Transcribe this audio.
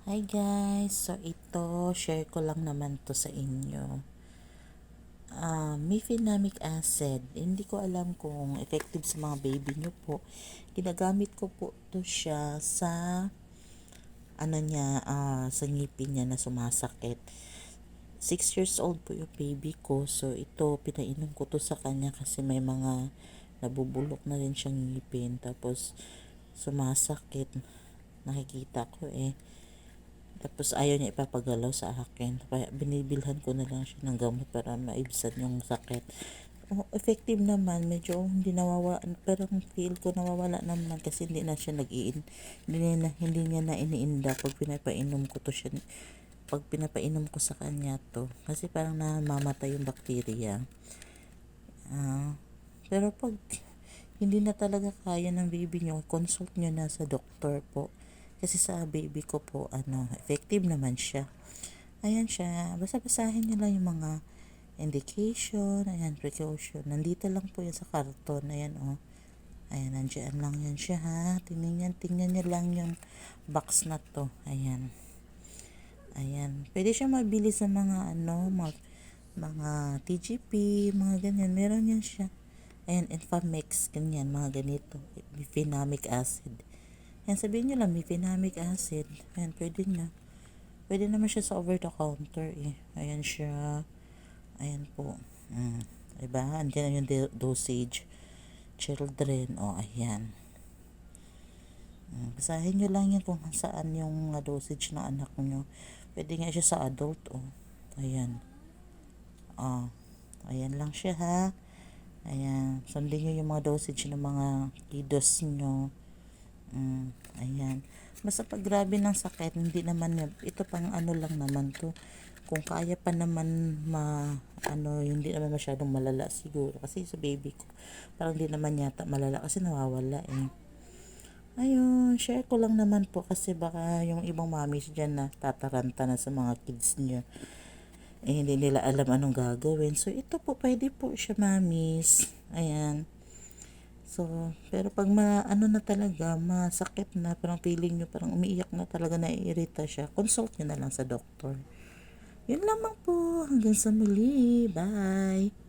Hi guys! So ito, share ko lang naman to sa inyo. Mefenamic acid. Hindi ko alam kung effective sa mga baby nyo po. Ginagamit ko po to siya sa sa ngipin niya na sumasakit. 6 years old po yung baby ko. So ito, pinainom ko to sa kanya kasi may mga nabubulok na rin siyang ngipin. Tapos sumasakit. Nakikita ko eh. Tapos ayaw niya ipapagalaw sa akin. Kaya binibilhan ko na lang siya ng gamot para maibsan yung sakit. Effective naman. Medyo hindi nawawala. Pero feel ko nawawala naman kasi hindi na siya hindi niya na iniinda pag pinapainom ko to siya. Pag pinapainom ko sa kanya to. Kasi parang namamatay yung bakterya. Pero pag hindi na talaga kaya ng baby nyo, consult nyo na sa doktor po. Kasi sa baby ko po, effective naman siya. Ayan siya. Basta basahin nyo lang yung mga indication, ayan, precaution. Nandito lang po yan sa karton. Ayan, oh. Ayan, nandiyan lang yan siya, ha. Tingnan nyo lang yung box na to. Ayan. Ayan. Pwede siya mabili sa mga, mga TGP, mga ganyan. Meron yan siya. Ayan, Infamix, ganyan, mga ganito. Mefenamic acid. Ayan, sabihin nyo lang, mefenamic acid. Ayan, pwede na. Pwede naman siya sa over the counter eh. Ayan siya. Ayan po. Diba? Andiyan na yung dosage. Children. O, ayan. Basahin nyo lang yan kung saan yung dosage ng anak nyo. Pwede nga siya sa adult. O. Ayan. O. Ayan lang siya ha. Ayan. Sundin nyo yung mga dosage ng mga kiddos nyo. Ayan. Basta pag grabe ng sakit, hindi naman ito pang lang naman to. Kung kaya pa naman hindi naman masyadong malala siguro. Kasi sa baby ko, parang hindi naman yata malala kasi nawawala eh. Ayun, share ko lang naman po kasi baka yung ibang mommies dyan na tataranta na sa mga kids niya. Eh, hindi nila alam anong gagawin. So, ito po, pwede po siya, mommies. Ayan. So, pero pag na talaga, masakit na, parang feeling nyo, parang umiiyak na talaga, naiirita siya, consult nyo na lang sa doktor. Yun lamang po. Hanggang sa muli. Bye!